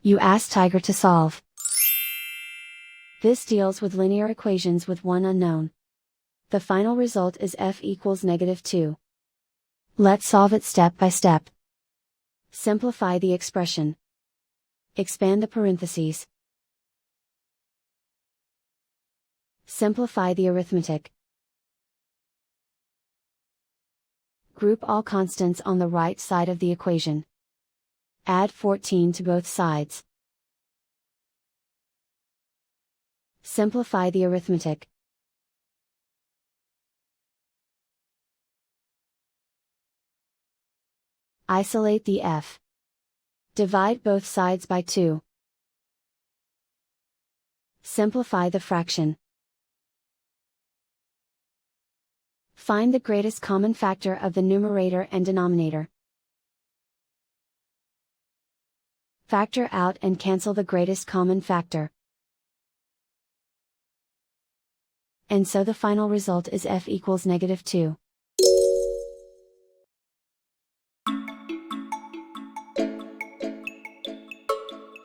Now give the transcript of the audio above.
You ask Tiger to solve. This deals with linear equations with one unknown. The final result is f equals -2. Let's solve it step by step. Simplify the expression. Expand the parentheses. Simplify the arithmetic. Group all constants on the right side of the equation. Add 14 to both sides. Simplify the arithmetic. Isolate the f. Divide both sides by 2. Simplify the fraction. Find the greatest common factor of the numerator and denominator. Factor out and cancel the greatest common factor. And so the final result is f equals -2.